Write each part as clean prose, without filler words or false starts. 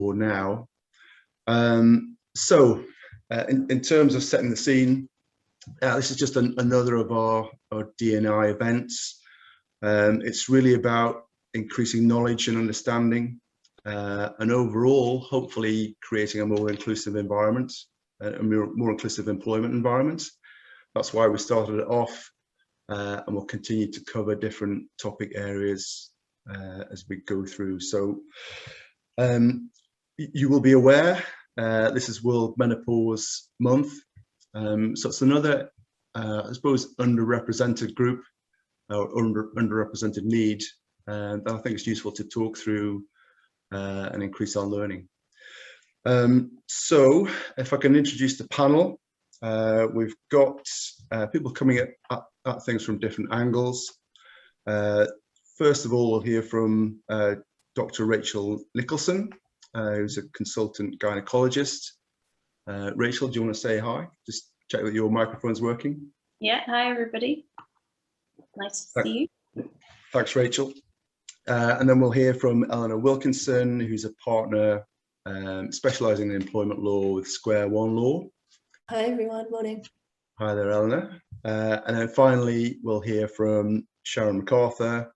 now. In terms of setting the scene, this is just another of our D&I events. It's really about increasing knowledge and understanding, and overall, hopefully creating a more inclusive environment, a more inclusive employment environment. That's why we started it off, and we'll continue to cover different topic areas as we go through. So you will be aware, this is World Menopause Month. So it's another, I suppose, underrepresented group, or underrepresented need, that I think it's useful to talk through and increase our learning. So if I can introduce the panel, we've got people coming at things from different angles. First of all, we'll hear from Dr. Rachel Nicholson, who's a consultant gynecologist. Rachel, do you want to say hi? Just check that your microphone's working. Yeah, hi everybody. Nice to see you. Thanks, Rachel. And then we'll hear from Eleanor Wilkinson, who's a partner specialising in employment law with Square One Law. Hi everyone, morning. Hi there, Eleanor. And then finally, we'll hear from Sharon MacArthur,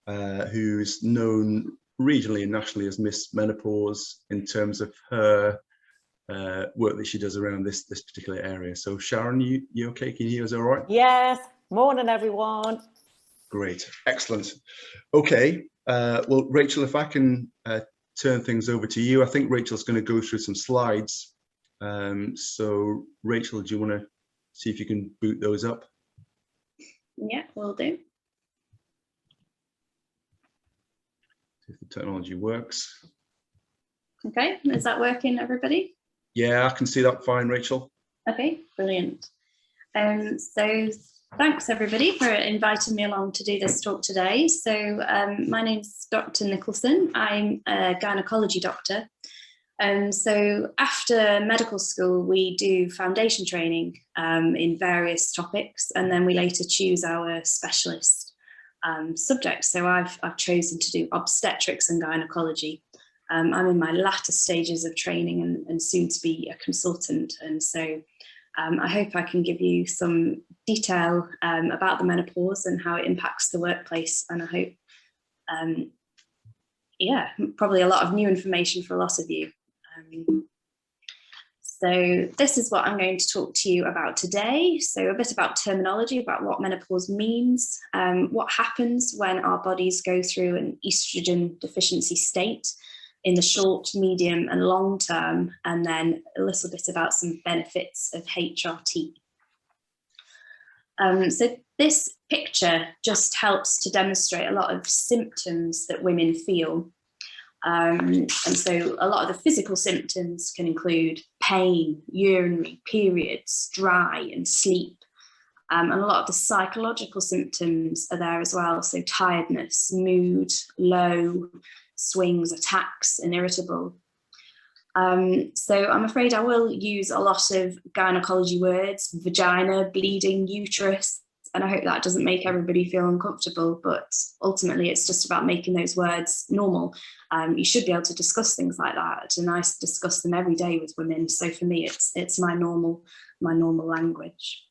who's known regionally and nationally as Miss Menopause in terms of her work that she does around this particular area. So Sharon, you okay? Can you hear us all right? Yes, morning everyone. Great, excellent. Okay, well, Rachel, if I can turn things over to you. I think Rachel's going to go through some slides. So Rachel, do you want to see if you can boot those up? Yeah, will do. See if the technology works. Okay, is that working, everybody? Yeah, I can see that fine, Rachel. Okay, brilliant. So thanks everybody for inviting me along to do this talk today. So my name's Dr. Nicholson. I'm a gynecology doctor. So after medical school, we do foundation training in various topics, and then we later choose our specialist subjects. So I've chosen to do obstetrics and gynecology. I'm in my latter stages of training and soon to be a consultant. And so I hope I can give you some detail about the menopause and how it impacts the workplace. And I hope, yeah, probably a lot of new information for a lot of you. So this is what I'm going to talk to you about today. So a bit about terminology, about what menopause means, what happens when our bodies go through an estrogen deficiency state in the short, medium and long term, and then a little bit about some benefits of HRT. So this picture just helps to demonstrate a lot of symptoms that women feel. And so a lot of the physical symptoms can include pain, urinary, periods, dry and sleep. And a lot of the psychological symptoms are there as well. So tiredness, mood, low, swings, attacks and irritable. So I'm afraid I will use a lot of gynecology words, vagina, bleeding, uterus, and I hope that doesn't make everybody feel uncomfortable, but ultimately it's just about making those words normal. You should be able to discuss things like that, and I discuss them every day with women. So for me, it's my normal language.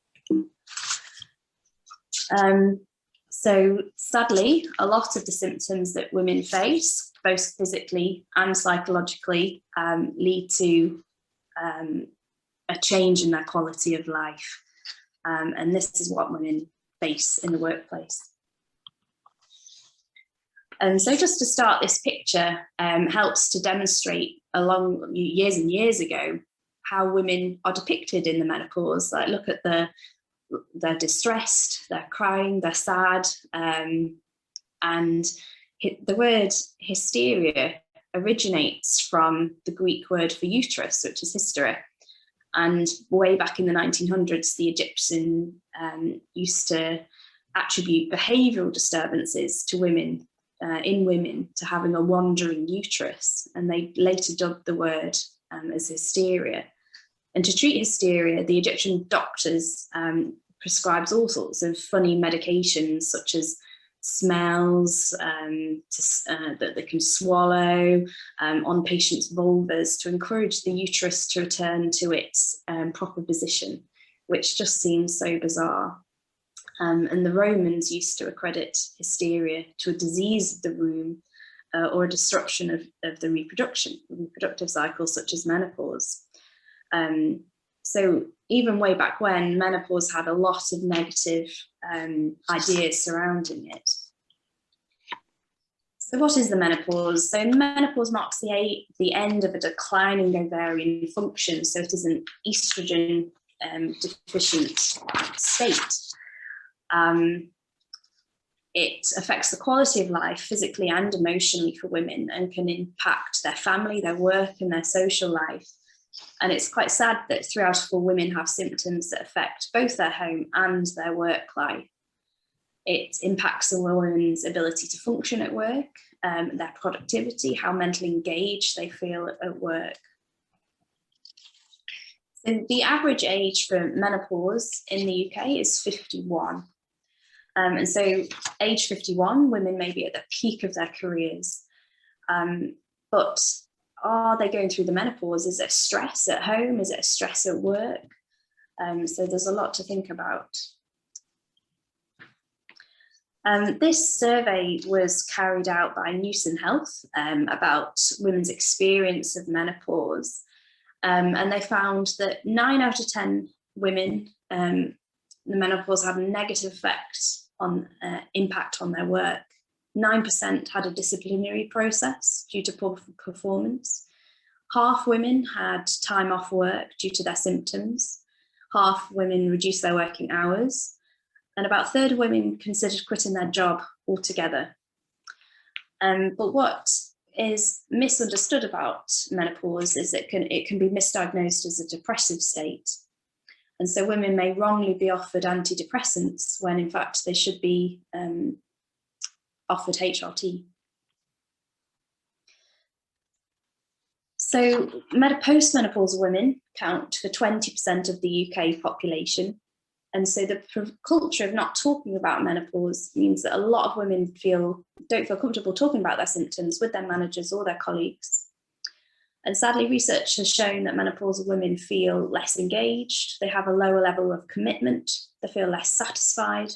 So sadly, a lot of the symptoms that women face, both physically and psychologically, lead to a change in their quality of life. And this is what women face in the workplace. And so just to start, this picture helps to demonstrate along years and years ago how women are depicted in the menopause. Like, look at they're distressed, they're crying, they're sad. And the word hysteria originates from the Greek word for uterus, which is hystera. And way back in the 1900s, the Egyptian used to attribute behavioural disturbances to women, in women, to having a wandering uterus. And they later dubbed the word as hysteria. And to treat hysteria, the Egyptian doctors prescribed all sorts of funny medications, such as smells that they can swallow on patients' vulvas to encourage the uterus to return to its proper position, which just seems so bizarre. And the Romans used to accredit hysteria to a disease of the womb or a disruption of the reproductive cycle, such as menopause. So even way back when, menopause had a lot of negative ideas surrounding it. So what is the menopause? So menopause marks the end of a declining ovarian function. So it is an estrogen deficient state. It affects the quality of life physically and emotionally for women and can impact their family, their work, and their social life. And it's quite sad that 3 out of 4 women have symptoms that affect both their home and their work life. It impacts a woman's ability to function at work, their productivity, how mentally engaged they feel at work. So the average age for menopause in the UK is 51. And so age 51, women may be at the peak of their careers, but are they going through the menopause? Is it stress at home? Is it stress at work? So there's a lot to think about. This survey was carried out by Newson Health about women's experience of menopause. And they found that 9 out of 10 women, the menopause had a negative impact on their work. 9% had a disciplinary process due to poor performance. Half women had time off work due to their symptoms. Half women reduced their working hours. And about a third of women considered quitting their job altogether. But what is misunderstood about menopause is it can be misdiagnosed as a depressive state. And so women may wrongly be offered antidepressants when in fact they should be offered HRT. So postmenopausal women count for 20% of the UK population. And so the culture of not talking about menopause means that a lot of women don't feel comfortable talking about their symptoms with their managers or their colleagues. And sadly, research has shown that menopausal women feel less engaged, they have a lower level of commitment, they feel less satisfied,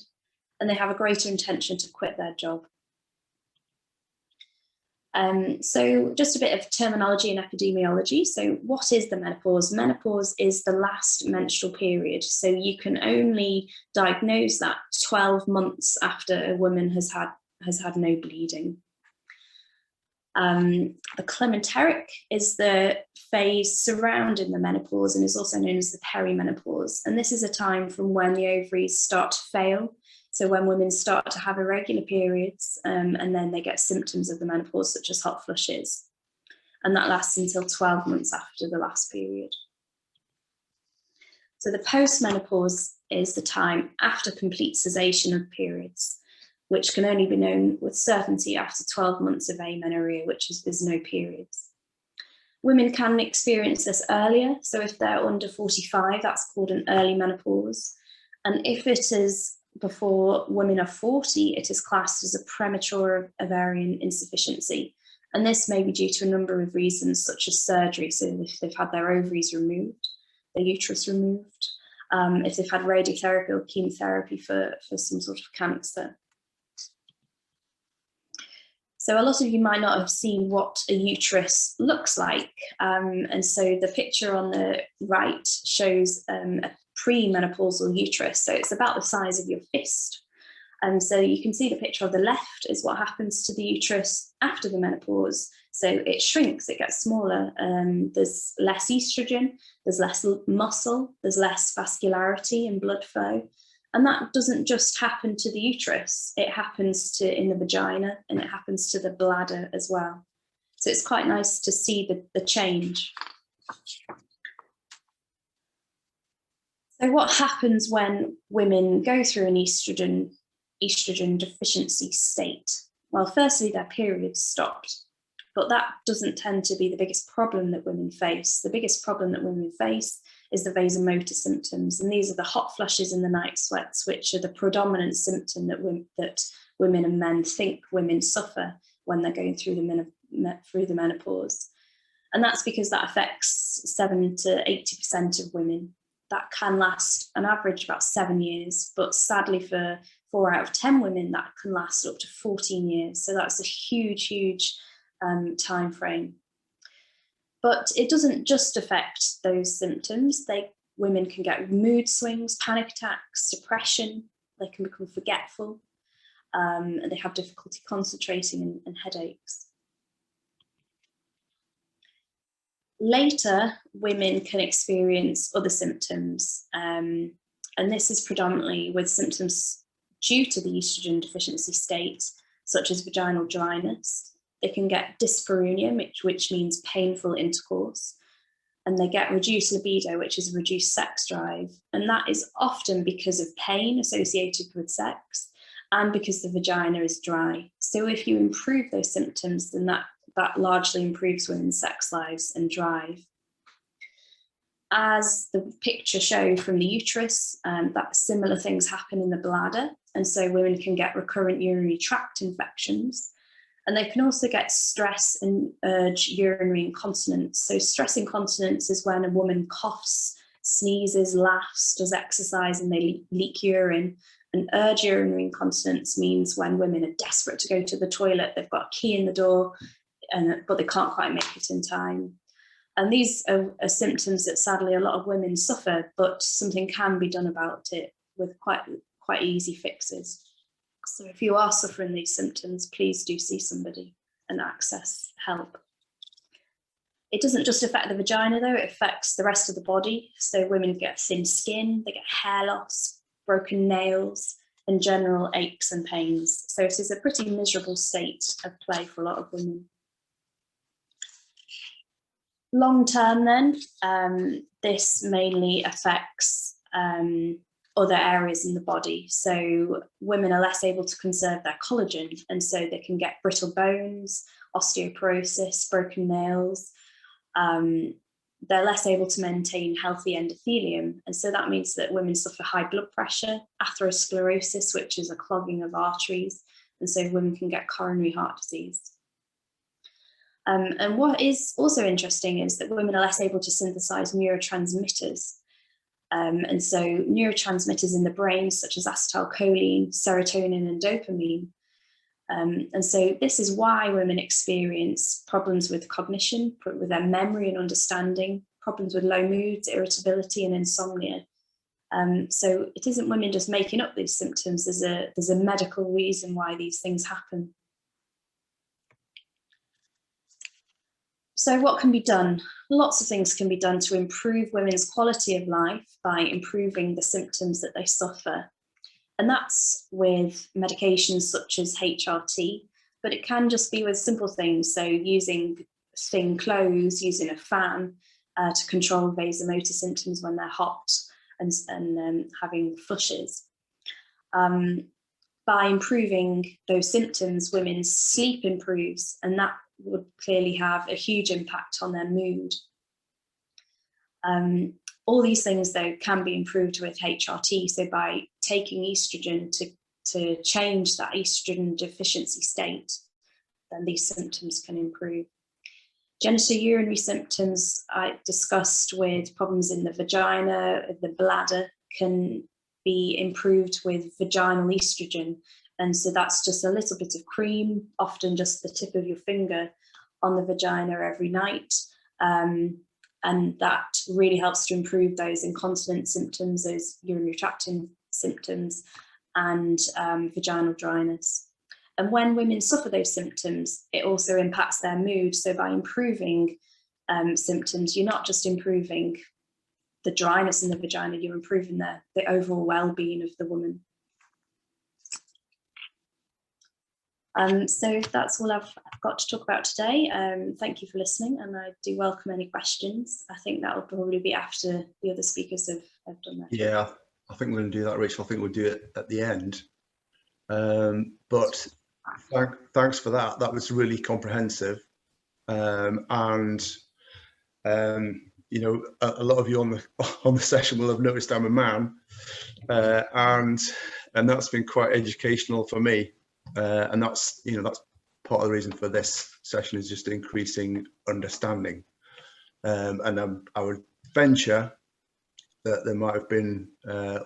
and they have a greater intention to quit their job. So just a bit of terminology and epidemiology. So what is the menopause? Menopause is the last menstrual period. So you can only diagnose that 12 months after a woman has had no bleeding. The climacteric is the phase surrounding the menopause and is also known as the perimenopause. And this is a time from when the ovaries start to fail. So when women start to have irregular periods and then they get symptoms of the menopause, such as hot flushes. And that lasts until 12 months after the last period. So the postmenopause is the time after complete cessation of periods, which can only be known with certainty after 12 months of amenorrhea, which is there's no periods. Women can experience this earlier. So if they're under 45, that's called an early menopause. And if it is before women are 40, it is classed as a premature ovarian insufficiency. And this may be due to a number of reasons, such as surgery. So if they've had their ovaries removed, their uterus removed, if they've had radiotherapy or chemotherapy for some sort of cancer. So a lot of you might not have seen what a uterus looks like. And so the picture on the right shows a premenopausal uterus. So it's about the size of your fist. And so you can see the picture on the left is what happens to the uterus after the menopause. So it shrinks, it gets smaller. There's less estrogen, there's less muscle, there's less vascularity and blood flow. And that doesn't just happen to the uterus, it happens in the vagina and it happens to the bladder as well. So it's quite nice to see the change. So what happens when women go through an estrogen deficiency state? Well, firstly, their periods stopped, but that doesn't tend to be the biggest problem that women face. The biggest problem that women face is the vasomotor symptoms, and these are the hot flushes and the night sweats, which are the predominant symptom that women and men think women suffer when they're going through the menopause. And that's because that affects 7 to 80% of women. That can last an average about 7 years, but sadly for 4 out of 10 women, that can last up to 14 years. So that's a huge time frame. But it doesn't just affect those symptoms. Women can get mood swings, panic attacks, depression. They can become forgetful, and they have difficulty concentrating and headaches. Later, women can experience other symptoms, and this is predominantly with symptoms due to the estrogen deficiency state, such as vaginal dryness. They can get dyspareunia, which means painful intercourse, and they get reduced libido, which is a reduced sex drive, and that is often because of pain associated with sex and because the vagina is dry. So if you improve those symptoms, then that largely improves women's sex lives and drive. As the picture shows from the uterus, that similar things happen in the bladder, and so women can get recurrent urinary tract infections, and they can also get stress and urge urinary incontinence. So stress incontinence is when a woman coughs, sneezes, laughs, does exercise, and they leak urine. And urge urinary incontinence means when women are desperate to go to the toilet, they've got a key in the door, but they can't quite make it in time. And these are symptoms that sadly a lot of women suffer, but something can be done about it with quite easy fixes. So if you are suffering these symptoms, please do see somebody and access help. It doesn't just affect the vagina though, it affects the rest of the body. So women get thin skin, they get hair loss, broken nails, and general aches and pains. So it is a pretty miserable state of play for a lot of women. Long term then, this mainly affects other areas in the body. So women are less able to conserve their collagen, and so they can get brittle bones, osteoporosis, broken nails. They're less able to maintain healthy endothelium, and so that means that women suffer high blood pressure, atherosclerosis, which is a clogging of arteries, and so women can get coronary heart disease. And what is also interesting is that women are less able to synthesize neurotransmitters. And so neurotransmitters in the brain, such as acetylcholine, serotonin, and dopamine. And so this is why women experience problems with cognition, with their memory and understanding, problems with low moods, irritability, and insomnia. So it isn't women just making up these symptoms. There's a medical reason why these things happen. So what can be done? Lots of things can be done to improve women's quality of life by improving the symptoms that they suffer. And that's with medications such as HRT, but it can just be with simple things. So using thin clothes, using a fan to control vasomotor symptoms when they're hot, and having flushes. By improving those symptoms, women's sleep improves, and that would clearly have a huge impact on their mood. All these things, though, can be improved with HRT. So by taking estrogen to change that estrogen deficiency state, then these symptoms can improve. Genitourinary symptoms I discussed with problems in the vagina, the bladder, can be improved with vaginal estrogen. And so that's just a little bit of cream, often just the tip of your finger on the vagina every night. And that really helps to improve those incontinence symptoms, those urinary tract symptoms, and vaginal dryness. And when women suffer those symptoms, it also impacts their mood. So by improving symptoms, you're not just improving the dryness in the vagina, you're improving the overall well-being of the woman. So that's all I've got to talk about today. Thank you for listening, and I do welcome any questions. I think that will probably be after the other speakers have done that. Yeah, I think we're going to do that, Rachel. I think we'll do it at the end. But thanks for that. That was really comprehensive. And you know, a lot of you on the session will have noticed I'm a man, and that's been quite educational for me. and that's part of the reason for this session, is just increasing understanding. And I would venture that there might have been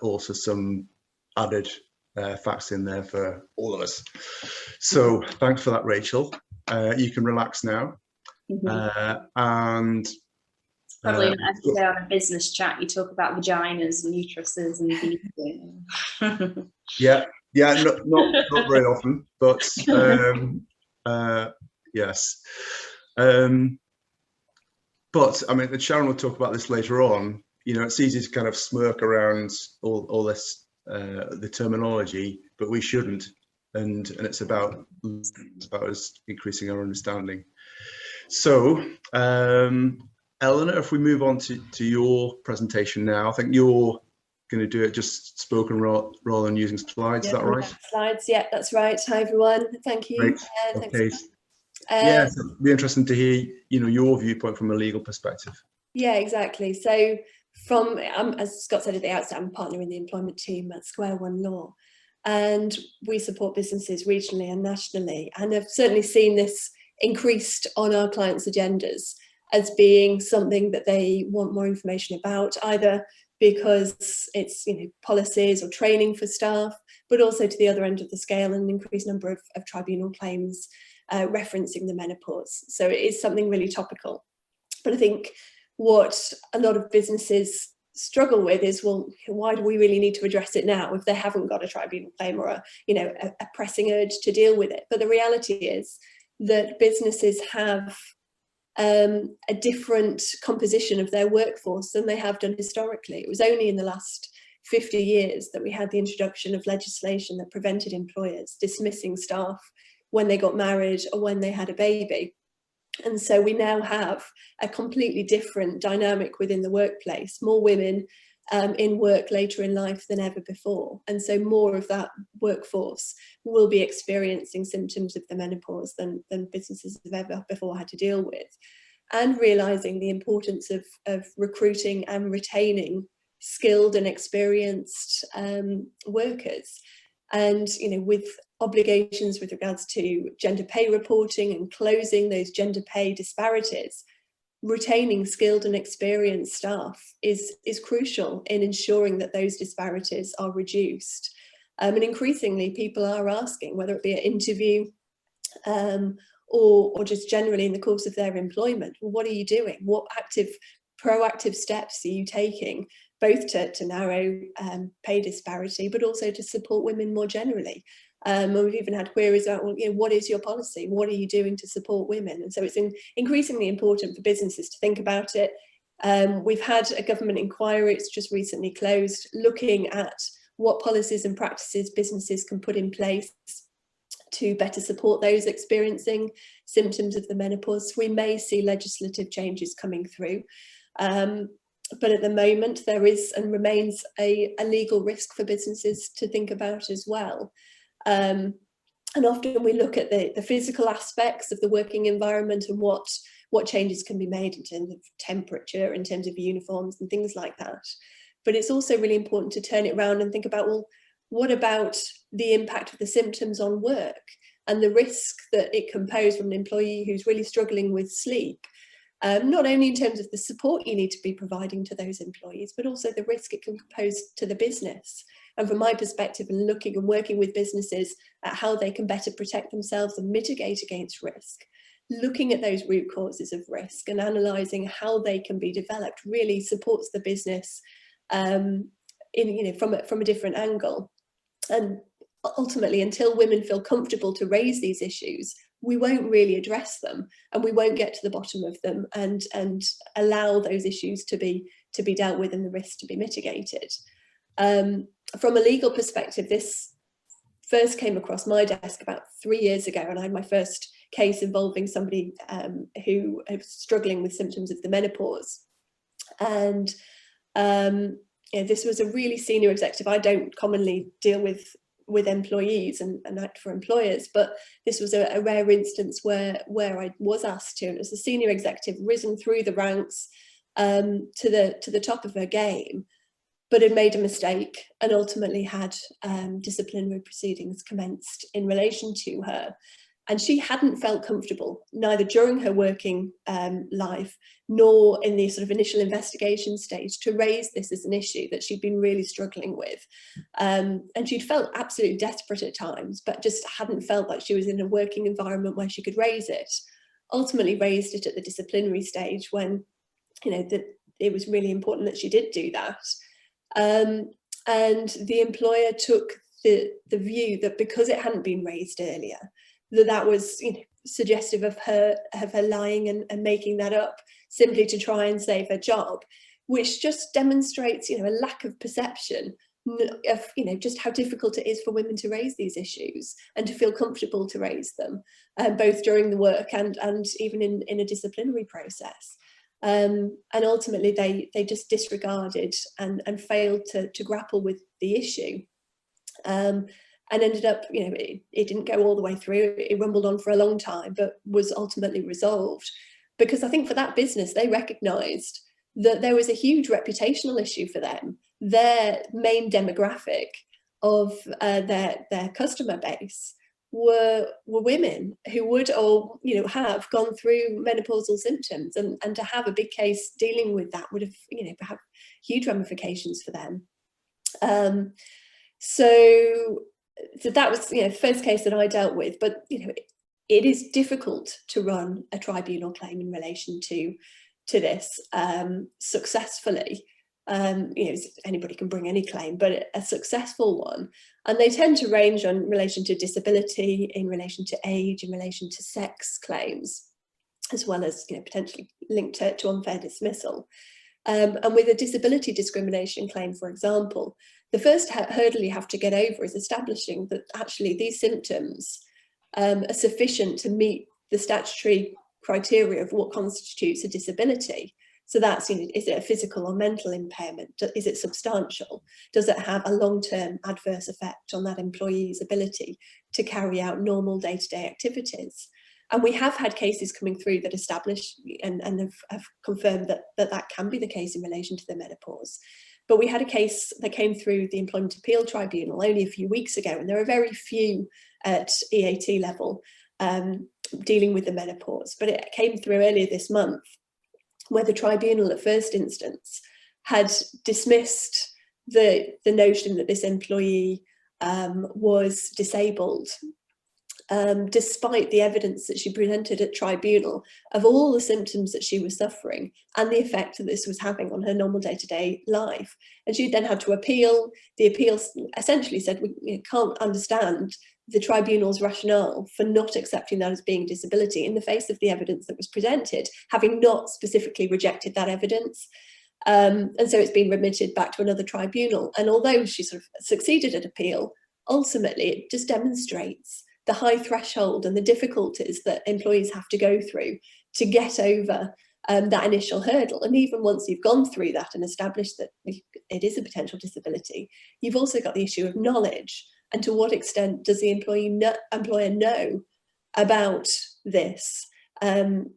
also some added facts in there for all of us. So thanks for that, Rachel. You can relax now. And probably not every day on a business chat you talk about vaginas and uteruses and yeah, not very often, but yes. But I mean, Sharon will talk about this later on. It's easy to kind of smirk around all this the terminology, but we shouldn't. And it's about us increasing our understanding. So, Eleanor, if we move on to your presentation now, I think you're going to do it just spoken rather than using slides. Is that right? Slides, yeah, that's right. Hi everyone. Thank you. Great. Okay. Yeah, so it'd be interesting to hear, your viewpoint from a legal perspective. Yeah, exactly. So from, as Scott said at the outset, I'm a partner in the employment team at Square One Law, and we support businesses regionally and nationally, and I've certainly seen this increased on our clients' agendas as being something that they want more information about, either because it's policies or training for staff, but also to the other end of the scale, an increased number of tribunal claims referencing the menopause. So it is something really topical. But I think what a lot of businesses struggle with is, well, why do we really need to address it now if they haven't got a tribunal claim or a pressing urge to deal with it? But the reality is that businesses have a different composition of their workforce than they have done historically. It was only in the last 50 years that we had the introduction of legislation that prevented employers dismissing staff when they got married or when they had a baby. And so we now have a completely different dynamic within the workplace, more women in work later in life than ever before. And so more of that workforce will be experiencing symptoms of the menopause than businesses have ever before had to deal with. And realising the importance of recruiting and retaining skilled and experienced workers. And, with obligations with regards to gender pay reporting and closing those gender pay disparities, retaining skilled and experienced staff is crucial in ensuring that those disparities are reduced. And increasingly people are asking, whether it be an interview or just generally in the course of their employment, well, what are you doing? What proactive steps are you taking, both to narrow pay disparity, but also to support women more generally? And we've even had queries about, well, what is your policy? What are you doing to support women? And so it's increasingly important for businesses to think about it. We've had a government inquiry, it's just recently closed, looking at what policies and practices businesses can put in place to better support those experiencing symptoms of the menopause. We may see legislative changes coming through. But at the moment, there is and remains a legal risk for businesses to think about as well. And often we look at the physical aspects of the working environment and what changes can be made in terms of temperature, in terms of uniforms and things like that. But it's also really important to turn it around and think about, well, what about the impact of the symptoms on work and the risk that it can pose from an employee who's really struggling with sleep? Not only in terms of the support you need to be providing to those employees, but also the risk it can pose to the business. And from my perspective, and looking and working with businesses at how they can better protect themselves and mitigate against risk, looking at those root causes of risk and analysing how they can be developed really supports the business from a different angle. And ultimately, until women feel comfortable to raise these issues, we won't really address them, and we won't get to the bottom of them and allow those issues to be dealt with and the risks to be mitigated. From a legal perspective, this first came across my desk about 3 years ago, and I had my first case involving somebody who was struggling with symptoms of the menopause. And this was a really senior executive. I don't commonly deal with employees and act for employers, but this was a rare instance where I was asked to, and as a senior executive, risen through the ranks to the top of her game, but had made a mistake and ultimately had disciplinary proceedings commenced in relation to her. And she hadn't felt comfortable, neither during her working life nor in the sort of initial investigation stage, to raise this as an issue that she'd been really struggling with. And she'd felt absolutely desperate at times, but just hadn't felt like she was in a working environment where she could raise it. Ultimately raised it at the disciplinary stage when, that it was really important that she did do that. And the employer took the view that because it hadn't been raised earlier, that was suggestive of her lying and making that up simply to try and save her job, which just demonstrates a lack of perception of just how difficult it is for women to raise these issues and to feel comfortable to raise them, both during the work and even in a disciplinary process. And ultimately they just disregarded and failed to grapple with the issue. And ended up, it didn't go all the way through. It rumbled on for a long time, but was ultimately resolved. Because I think for that business, they recognised that there was a huge reputational issue for them. Their main demographic of their customer base were women who would all, have gone through menopausal symptoms, and to have a big case dealing with that would have, have huge ramifications for them. So that was the first case that I dealt with, but it is difficult to run a tribunal claim in relation to this successfully. Anybody can bring any claim, but a successful one, and they tend to range on relation to disability, in relation to age, in relation to sex claims, as well as potentially linked to unfair dismissal. And with a disability discrimination claim, for example, the first hurdle you have to get over is establishing that actually these symptoms are sufficient to meet the statutory criteria of what constitutes a disability. So that's, is it a physical or mental impairment? Is it substantial? Does it have a long-term adverse effect on that employee's ability to carry out normal day-to-day activities? And we have had cases coming through that establish and have confirmed that can be the case in relation to the menopause. But we had a case that came through the Employment Appeal Tribunal only a few weeks ago, and there are very few at EAT level dealing with the menopause. But it came through earlier this month, where the tribunal at first instance had dismissed the notion that this employee was disabled, despite the evidence that she presented at tribunal of all the symptoms that she was suffering and the effect that this was having on her normal day-to-day life. And she then had to appeal. The appeal essentially said, we can't understand the tribunal's rationale for not accepting that as being a disability in the face of the evidence that was presented, having not specifically rejected that evidence. And so it's been remitted back to another tribunal. And although she sort of succeeded at appeal, ultimately it just demonstrates the high threshold and the difficulties that employees have to go through to get over that initial hurdle. And even once you've gone through that and established that it is a potential disability, you've also got the issue of knowledge. And to what extent does the employer know about this, and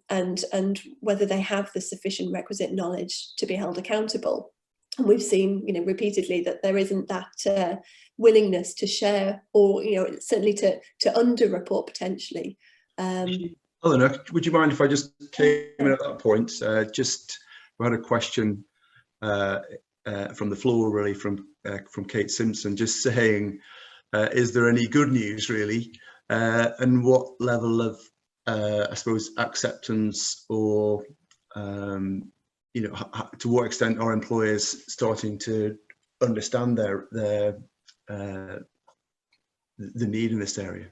whether they have the sufficient requisite knowledge to be held accountable? And we've seen, repeatedly that there isn't that willingness to share, or certainly to underreport potentially. Eleanor, would you mind if I just came in at that point? Just we had a question from the floor, really, from Kate Simpson, just saying, is there any good news, really, and what level of, I suppose, acceptance or to what extent are employers starting to understand the need in this area?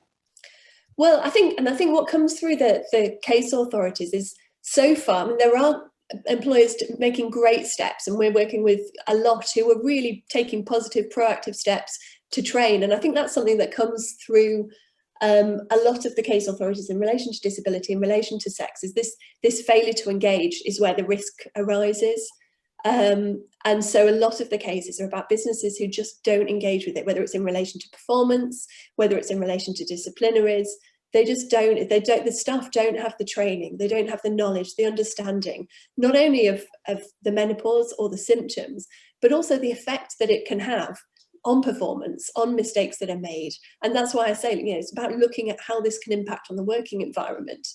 Well, I think what comes through the case authorities is, so far, there are employers making great steps, and we're working with a lot who are really taking positive, proactive steps to train. And I think that's something that comes through a lot of the case authorities in relation to disability, in relation to sex, is this failure to engage is where the risk arises. And so a lot of the cases are about businesses who just don't engage with it, whether it's in relation to performance, whether it's in relation to disciplinaries. They just don't, the staff don't have the training, they don't have the knowledge, the understanding, not only of the menopause or the symptoms, but also the effect that it can have on performance, on mistakes that are made. And that's why I say, it's about looking at how this can impact on the working environment,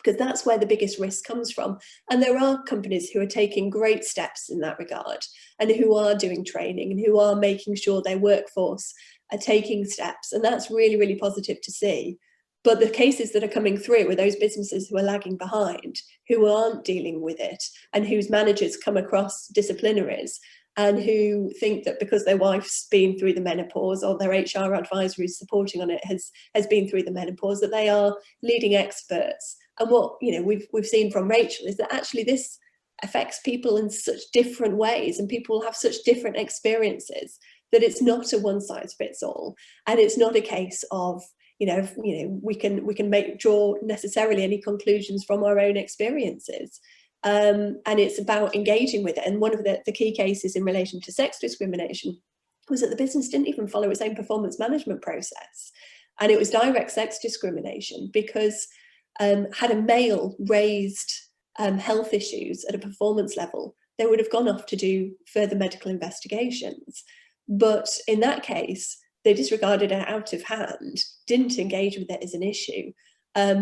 because that's where the biggest risk comes from. And there are companies who are taking great steps in that regard, and who are doing training, and who are making sure their workforce are taking steps. And that's really, really positive to see. But the cases that are coming through are those businesses who are lagging behind, who aren't dealing with it, and whose managers come across disciplinaries, and who think that because their wife's been through the menopause, or their HR advisor who's supporting on it has been through the menopause, that they are leading experts. And what we've seen from Rachel is that actually this affects people in such different ways, and people have such different experiences, that it's not a one size fits all. And it's not a case of we can draw necessarily any conclusions from our own experiences. And it's about engaging with it. And one of the key cases in relation to sex discrimination was that the business didn't even follow its own performance management process. And it was direct sex discrimination, because had a male raised health issues at a performance level, they would have gone off to do further medical investigations. But in that case, they disregarded it out of hand, didn't engage with it as an issue,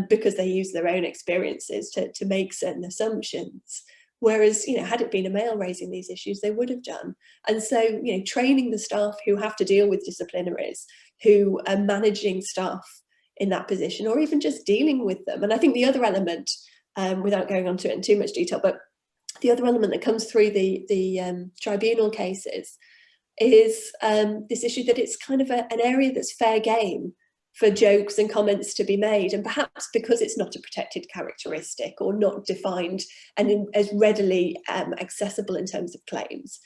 because they used their own experiences to make certain assumptions. Whereas, had it been a male raising these issues, they would have done. And so, training the staff who have to deal with disciplinaries, who are managing staff in that position, or even just dealing with them. And I think the other element, without going on to it in too much detail, but the other element that comes through the tribunal cases is this issue that it's kind of an area that's fair game for jokes and comments to be made, and perhaps because it's not a protected characteristic, or not defined and as readily accessible in terms of claims,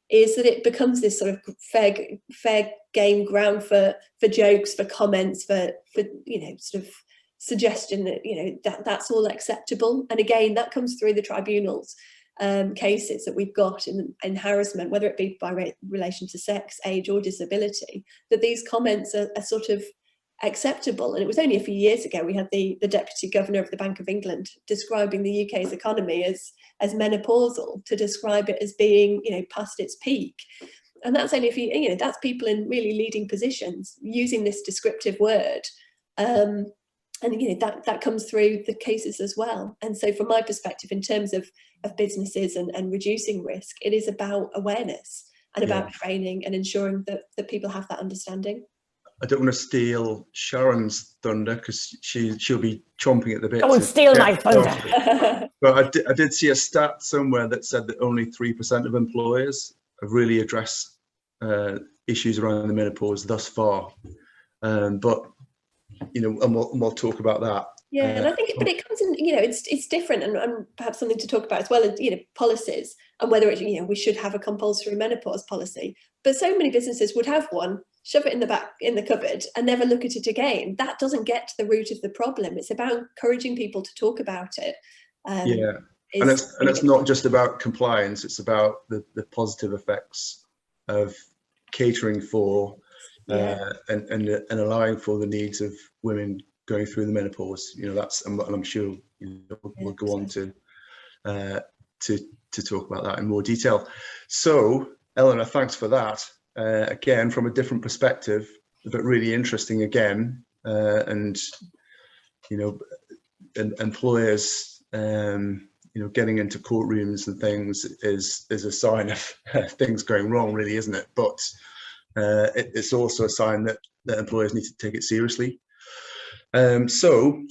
is that it becomes this sort of fair game ground for jokes, for comments, for sort of suggestion that that's all acceptable. And again, that comes through the tribunals cases that we've got in harassment, whether it be by relation to sex, age, or disability, that these comments are sort of acceptable. And it was only a few years ago we had the Deputy Governor of the Bank of England describing the UK's economy as menopausal, to describe it as being past its peak. And that's only a few, that's people in really leading positions using this descriptive word. And that comes through the cases as well. And so from my perspective, in terms of businesses and reducing risk, it is about awareness and about training and ensuring that people have that understanding. I don't want to steal Sharon's thunder, because she'll be chomping at the bit. Don't steal my thunder. But I did see a stat somewhere that said that only 3% of employers have really addressed issues around the menopause thus far. But and we'll talk about that. Yeah, and I think, but it comes in, it's different, and perhaps something to talk about as well as policies, and whether it, we should have a compulsory menopause policy. But so many businesses would have one, shove it in the back in the cupboard, and never look at it again. That doesn't get to the root of the problem. It's about encouraging people to talk about it. And it's not just about compliance. It's about the positive effects of catering for and allowing for the needs of women going through the menopause. That's, and I'm sure we'll go on to talk about that in more detail. So Eleanor, thanks for that. Again, from a different perspective, but really interesting again. And employers, getting into courtrooms and things is a sign of things going wrong, really, isn't it? But it's also a sign that employers need to take it seriously. So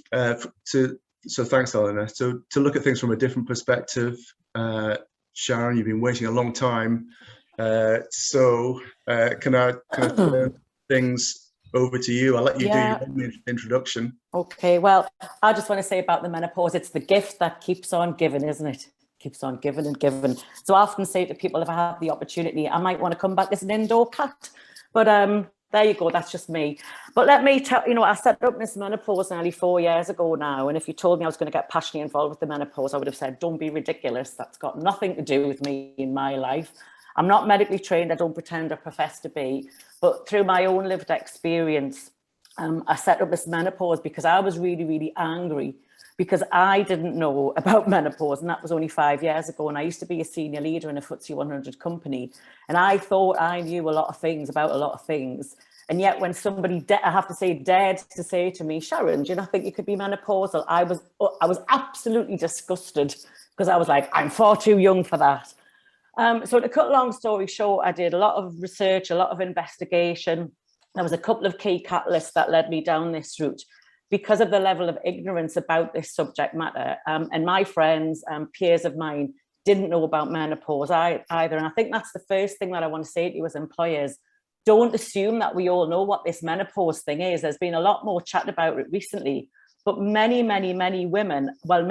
thanks, Eleanor. So to look at things from a different perspective, Sharon, you've been waiting a long time. Can I turn things over to you? I'll let you do your own introduction. Okay, well, I just want to say about the menopause, it's the gift that keeps on giving, isn't it? Keeps on giving and giving. So I often say to people, if I have the opportunity, I might want to come back as an indoor cat. But there you go, that's just me. But let me tell I set up this menopause nearly 4 years ago now, and if you told me I was going to get passionately involved with the menopause, I would have said, don't be ridiculous. That's got nothing to do with me in my life. I'm not medically trained. I don't pretend or profess to be. But through my own lived experience, I set up this menopause because I was really, really angry because I didn't know about menopause, and that was only 5 years ago. And I used to be a senior leader in a FTSE 100 company, and I thought I knew a lot of things about a lot of things. And yet when somebody, I have to say, dared to say to me, Sharon, do you not think you could be menopausal? I was absolutely disgusted, because I was like, I'm far too young for that. So to cut a long story short, I did a lot of research, a lot of investigation. There was a couple of key catalysts that led me down this route because of the level of ignorance about this subject matter. And my friends and peers of mine didn't know about menopause either. And I think that's the first thing that I want to say to you as employers. Don't assume that we all know what this menopause thing is. There's been a lot more chat about it recently, but many, many, many women, well,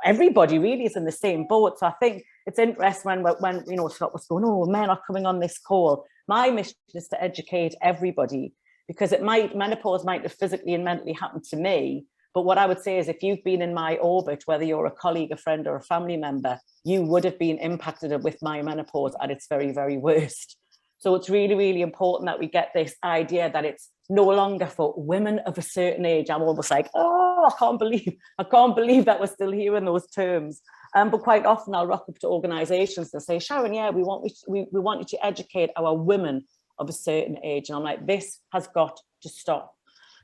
everybody really is in the same boat. So I think it's interesting when you know, Scott was going, oh, men are coming on this call. My mission is to educate everybody, because menopause might have physically and mentally happened to me. But what I would say is, if you've been in my orbit, whether you're a colleague, a friend, or a family member, you would have been impacted with my menopause at its very, very worst. So it's really, really important that we get this idea that it's no longer for women of a certain age. I'm almost like, oh, I can't believe that we're still hearing those terms. But quite often I'll rock up to organisations and say, Sharon, yeah, we want you to educate our women of a certain age. And I'm like, this has got to stop.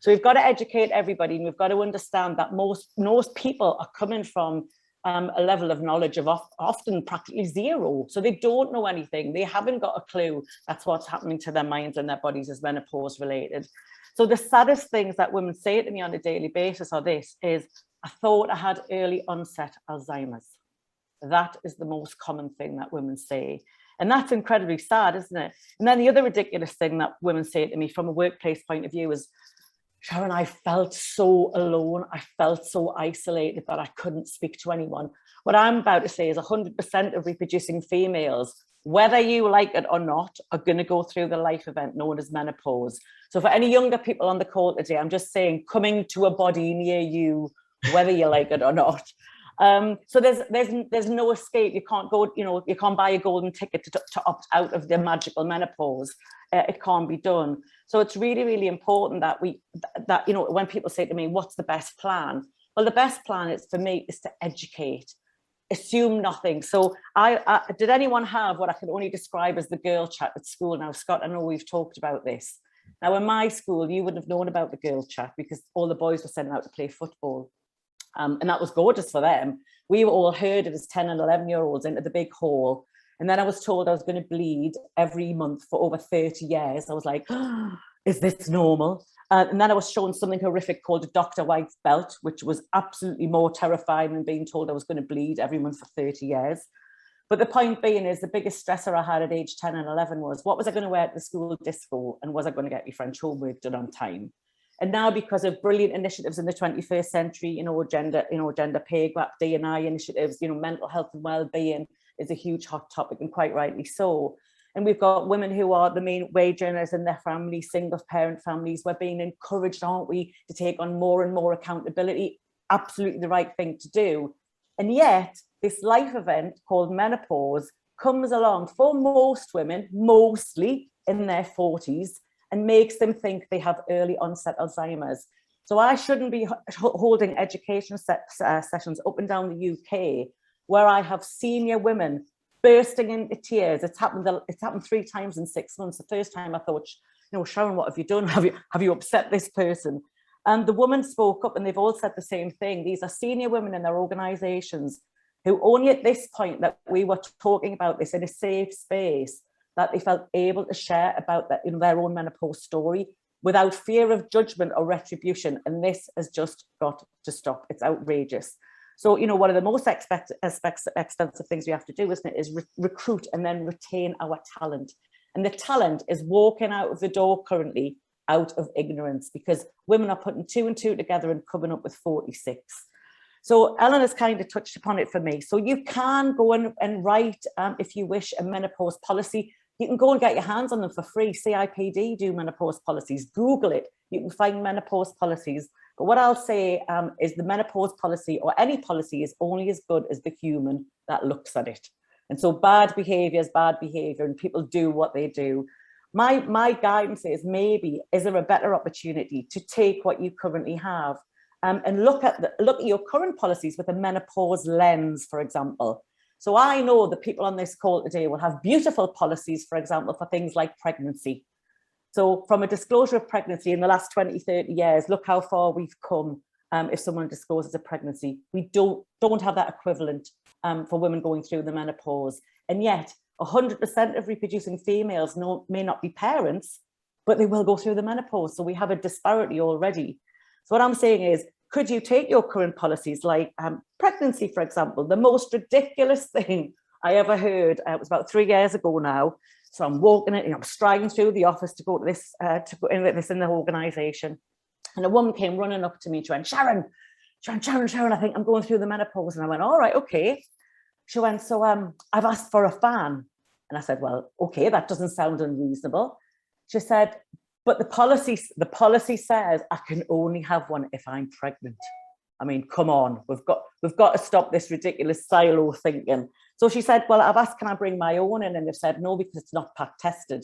So we've got to educate everybody, and we've got to understand that most people are coming from a level of knowledge of often practically zero. So they don't know anything. They haven't got a clue. That's what's happening to their minds and their bodies as menopause related. So the saddest things that women say to me on a daily basis are this, is, I thought I had early onset Alzheimer's. That is the most common thing that women say. And that's incredibly sad, isn't it? And then the other ridiculous thing that women say to me from a workplace point of view is, Sharon, I felt so alone. I felt so isolated that I couldn't speak to anyone. What I'm about to say is 100% of reproducing females, whether you like it or not, are going to go through the life event known as menopause. So for any younger people on the call today, I'm just saying, coming to a body near you, whether you like it or not. So there's no escape. You can't go, you can't buy a golden ticket to opt out of the magical menopause. It can't be done. So it's really, really important that when people say to me, what's the best plan? Well, the best plan is, for me, is to educate, assume nothing. So did anyone have what I can only describe as the girl chat at school? Now, Scott, I know we've talked about this. Now, in my school, you wouldn't have known about the girl chat because all the boys were sent out to play football. And that was gorgeous for them. We were all herded as 10 and 11-year-olds into the big hall. And then I was told I was going to bleed every month for over 30 years. I was like, oh, is this normal? And then I was shown something horrific called a Dr. White's belt, which was absolutely more terrifying than being told I was going to bleed every month for 30 years. But the point being is, the biggest stressor I had at age 10 and 11 was, what was I going to wear at the school disco? And was I going to get my French homework done on time? And now, because of brilliant initiatives in the 21st century, gender pay gap, D&I initiatives, mental health and well-being is a huge hot topic, and quite rightly so. And we've got women who are the main wage earners in their families, single parent families. We're being encouraged, aren't we, to take on more and more accountability. Absolutely the right thing to do. And yet, this life event called menopause comes along for most women, mostly in their 40s, and makes them think they have early onset Alzheimer's. So I shouldn't be holding education sessions up and down the UK where I have senior women bursting into tears. It's happened 3 times in 6 months. The first time I thought, Sharon, what have you done? Have you upset this person? And the woman spoke up, and they've all said the same thing. These are senior women in their organisations who only at this point that we were talking about this in a safe space, that they felt able to share about that in their own menopause story without fear of judgment or retribution. And this has just got to stop. It's outrageous. So, one of the most expensive things we have to do, isn't it, is recruit and then retain our talent. And the talent is walking out of the door currently out of ignorance, because women are putting 2 and 2 together and coming up with 46. So Ellen has kind of touched upon it for me. So you can go and write, if you wish, a menopause policy. You can go and get your hands on them for free. CIPD do menopause policies. Google it. You can find menopause policies. But what I'll say is the menopause policy, or any policy, is only as good as the human that looks at it. And so bad behaviour is bad behaviour, and people do what they do. my guidance is, maybe, is there a better opportunity to take what you currently have and look at your current policies with a menopause lens, for example. So I know the people on this call today will have beautiful policies, for example, for things like pregnancy. So from a disclosure of pregnancy in the last 20, 30 years, look how far we've come. If someone discloses a pregnancy, we don't have that equivalent for women going through the menopause. And yet 100% of reproducing females may not be parents, but they will go through the menopause. So we have a disparity already. So what I'm saying is, could you take your current policies like pregnancy, for example? The most ridiculous thing I ever heard, it was about 3 years ago now. So I'm walking it, I'm striding through the office to go to this, in the organisation. And a woman came running up to me, she went, Sharon, I think I'm going through the menopause. And I went, all right, okay. She went, so I've asked for a fan. And I said, well, okay, that doesn't sound unreasonable. She said, but the policy says I can only have one if I'm pregnant. I mean, come on, we've got to stop this ridiculous silo thinking. So she said, well, I've asked, can I bring my own in? And they've said, no, because it's not pack tested.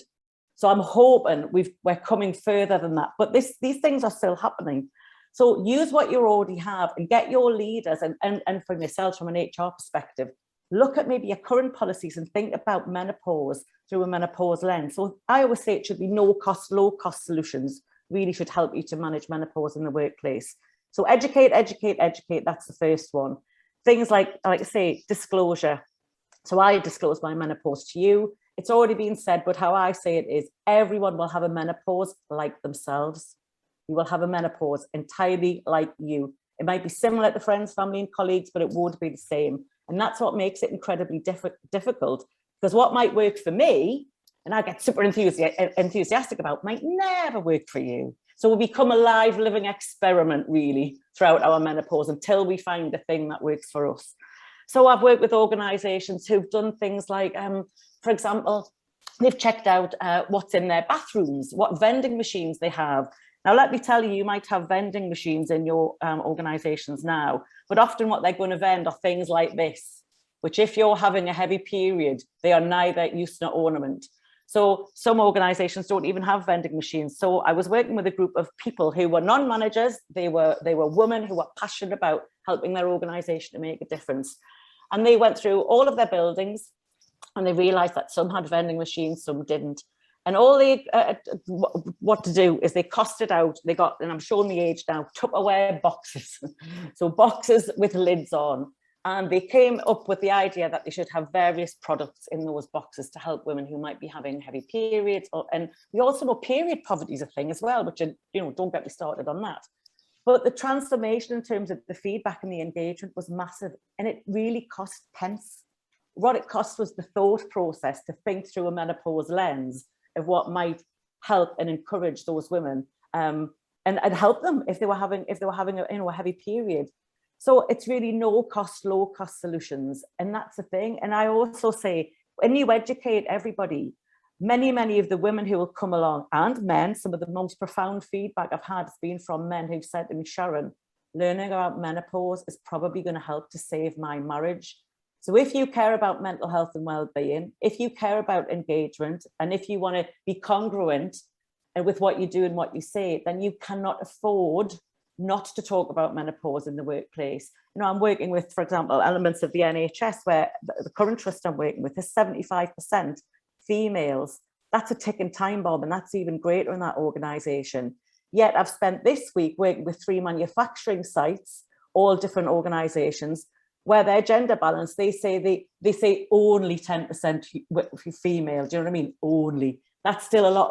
So I'm hoping we're coming further than that. But these things are still happening. So use what you already have and get your leaders and from yourselves from an HR perspective, look at maybe your current policies and think about menopause through a menopause lens. So I always say it should be no cost, low cost solutions really should help you to manage menopause in the workplace. So educate. That's the first one. Things like I say, disclosure. So I disclose my menopause to you. It's already been said, but how I say it is everyone will have a menopause like themselves. You will have a menopause entirely like you. It might be similar to friends, family and colleagues, but it won't be the same. And that's what makes it incredibly difficult, because what might work for me, and I get super enthusiastic about, might never work for you. So we become a live living experiment really throughout our menopause until we find the thing that works for us. So I've worked with organisations who've done things like, for example, they've checked out what's in their bathrooms, what vending machines they have. Now, let me tell you, you might have vending machines in your organisations now, but often what they're going to vend are things like this, which if you're having a heavy period, they are neither use nor ornament. So some organisations don't even have vending machines. So I was working with a group of people who were non-managers. They were women who were passionate about helping their organisation to make a difference. And they went through all of their buildings and they realised that some had vending machines, some didn't. And all they, what to do is they costed out, they got, and I'm showing the age now, Tupperware boxes. So boxes with lids on. And they came up with the idea that they should have various products in those boxes to help women who might be having heavy periods. And we also know period poverty is a thing as well, which, don't get me started on that. But the transformation in terms of the feedback and the engagement was massive. And it really cost pence. What it cost was the thought process to think through a menopause lens of what might help and encourage those women and help them if they were having a heavy period. So it's really no cost, low cost solutions. And that's the thing. And I also say, when you educate everybody, many of the women who will come along, and men, some of the most profound feedback I've had has been from men who've said to me, Sharon, learning about menopause is probably going to help to save my marriage. So if you care about mental health and well-being, if you care about engagement, and if you want to be congruent with what you do and what you say, then you cannot afford not to talk about menopause in the workplace. I'm working with, for example, elements of the NHS where the current trust I'm working with is 75% females. That's a ticking time bomb, and that's even greater in that organisation. Yet I've spent this week working with 3 manufacturing sites, all different organisations, where their gender balance, they say only 10% female. Do you know what I mean? Only. That's still a lot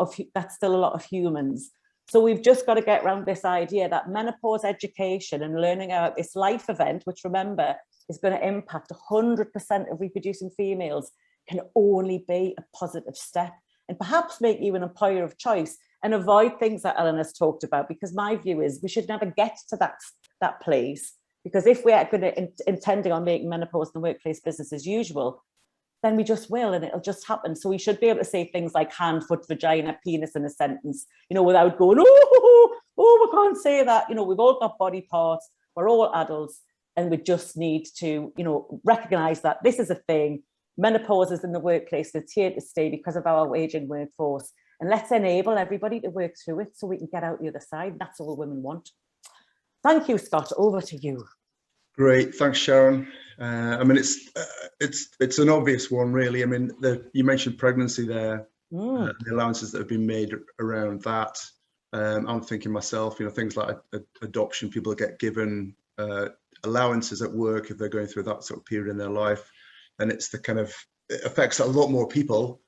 of humans. So we've just got to get around this idea that menopause education and learning about this life event, which remember is going to impact 100% of reproducing females, can only be a positive step, and perhaps make you an employer of choice and avoid things that Ellen has talked about. Because my view is we should never get to that place. Because if we are intending on making menopause in the workplace business as usual, then we just will, and it'll just happen. So we should be able to say things like hand, foot, vagina, penis in a sentence, without going, we can't say that. We've all got body parts, we're all adults, and we just need to, recognise that this is a thing. Menopause is in the workplace, it's here to stay because of our aging workforce. and let's enable everybody to work through it so we can get out the other side. That's all women want. Thank you, Scott. Over to you. Great, thanks, Sharon. I mean, it's an obvious one, really. I mean, you mentioned pregnancy there, the allowances that have been made around that. I'm thinking myself, things like adoption. People get given allowances at work if they're going through that sort of period in their life, and it affects a lot more people,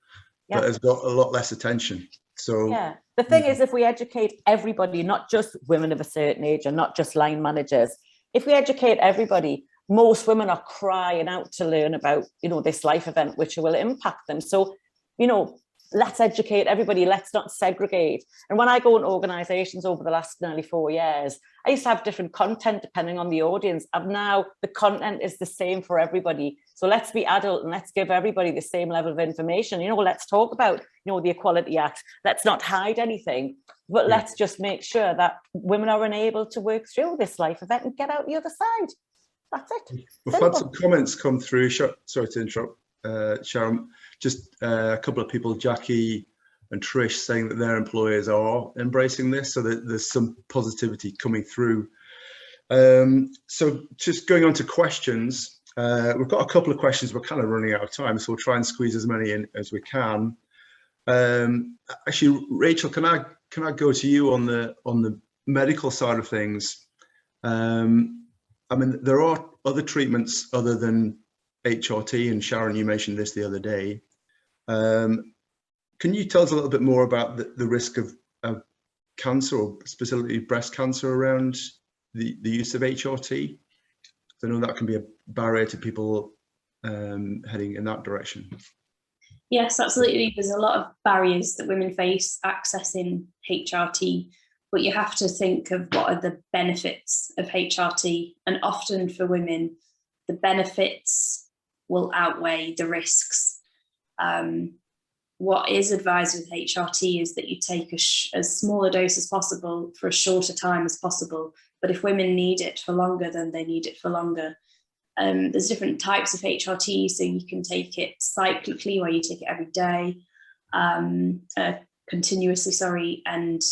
but has got a lot less attention. So yeah, the thing is, if we educate everybody, not just women of a certain age and not just line managers, if we educate everybody, most women are crying out to learn about, this life event, which will impact them. So, let's educate everybody. Let's not segregate. And when I go in organisations over the last nearly 4 years, I used to have different content depending on the audience. And now the content is the same for everybody. So let's be adult and let's give everybody the same level of information. Let's talk about, the Equality Act. Let's not hide anything, but let's just make sure that women are enabled to work through this life event and get out the other side. That's it. We've had some comments come through. Sorry to interrupt, Sharon. Just a couple of people, Jackie and Trish, saying that their employers are embracing this, so that there's some positivity coming through. So just going on to questions, we've got a couple of questions. We're kind of running out of time, so we'll try and squeeze as many in as we can. Actually, Rachel, can I go to you on the medical side of things? I mean, there are other treatments other than HRT, and Sharon, you mentioned this the other day. Can you tell us a little bit more about the risk of cancer, or specifically breast cancer, around the use of HRT? I know that can be a barrier to people heading in that direction. Yes, absolutely. There's a lot of barriers that women face accessing HRT, but you have to think of what are the benefits of HRT. And often for women, the benefits will outweigh the risks. What is advised with HRT is that you take as small a dose as possible for as short a time as possible. But if women need it for longer, then they need it for longer. There's different types of HRT, so you can take it cyclically, where you take it every day, continuously, and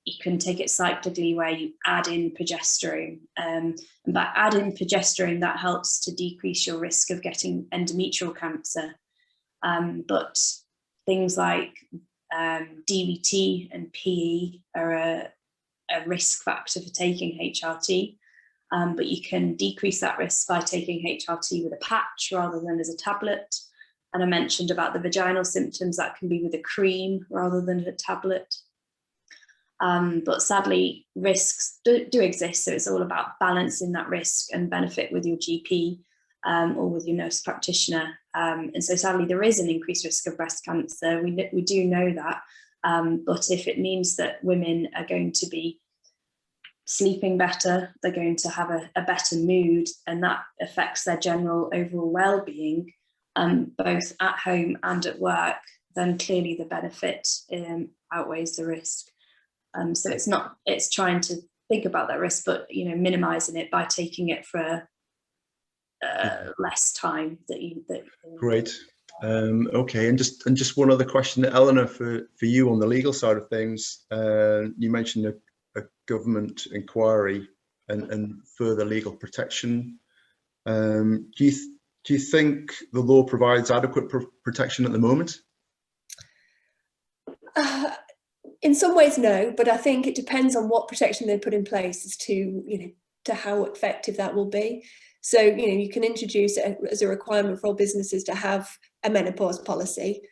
you can take it cyclically, where you add in progesterone. And by adding progesterone, that helps to decrease your risk of getting endometrial cancer. But things like DVT and PE are a risk factor for taking HRT. But you can decrease that risk by taking HRT with a patch rather than as a tablet. And I mentioned about the vaginal symptoms, that can be with a cream rather than a tablet. But sadly, risks do exist. So it's all about balancing that risk and benefit with your GP or with your nurse practitioner. And so sadly, there is an increased risk of breast cancer. We do know that. But if it means that women are going to be sleeping better, they're going to have a better mood, and that affects their general overall well-being, both at home and at work, then clearly the benefit outweighs the risk. So it's trying to think about that risk, but minimizing it by taking it for less time Great. Okay, and just one other question, Eleanor, for you on the legal side of things. You mentioned a government inquiry and further legal protection. Do you think the law provides adequate protection at the moment? In some ways, no, but I think it depends on what protection they put in place as to how effective that will be. So, you can introduce it as a requirement for all businesses to have a menopause policy,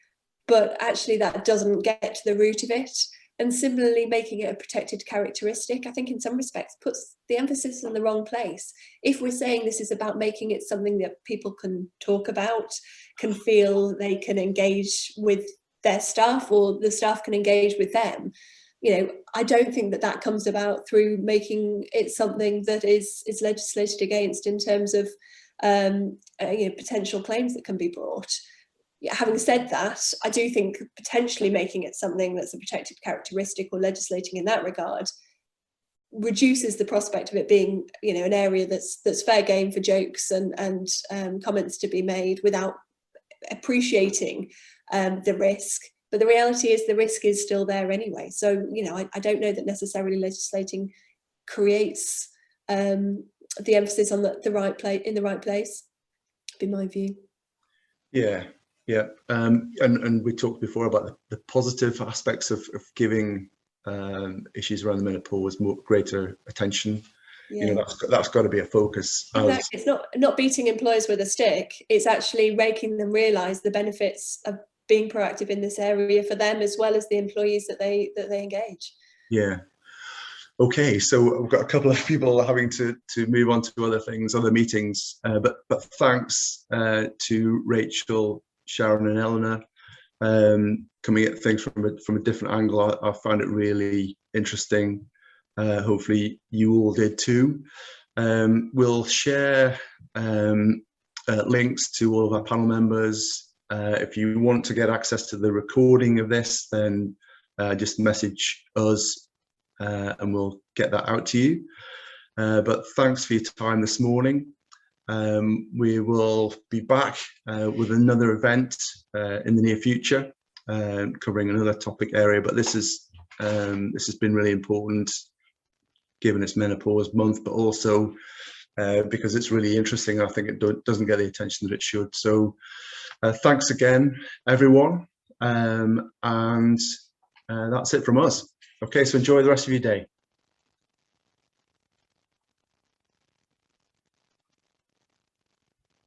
but actually that doesn't get to the root of it. And similarly, making it a protected characteristic, I think in some respects puts the emphasis in the wrong place. If we're saying this is about making it something that people can talk about, can feel they can engage with their staff, or the staff can engage with them, I don't think that comes about through making it something that is legislated against in terms of potential claims that can be brought. Having said that, I do think potentially making it something that's a protected characteristic or legislating in that regard reduces the prospect of it being, an area that's fair game for jokes and comments to be made without appreciating the risk But the reality is the risk is still there anyway. So, you know, I don't know that necessarily legislating creates the emphasis on the right place, in the right place, be my view. Yeah, yeah. And we talked before about the positive aspects of giving issues around the menopause greater attention. Yeah. You know, that's got to be a focus. Exactly. It's not beating employers with a stick. It's actually making them realise the benefits of being proactive in this area for them as well as the employees that they engage. Yeah. Okay, so we've got a couple of people having to move on to other things, other meetings. But thanks to Rachel, Sharon, and Eleanor coming at things from a different angle. I found it really interesting. Hopefully you all did too. We'll share links to all of our panel members. If you want to get access to the recording of this, then just message us and we'll get that out to you. But thanks for your time this morning. We will be back with another event in the near future, covering another topic area. But this has been really important, given it's Menopause Month, but also because it's really interesting. I think it doesn't get the attention that it should. So thanks again, everyone. And that's it from us. Okay, so enjoy the rest of your day.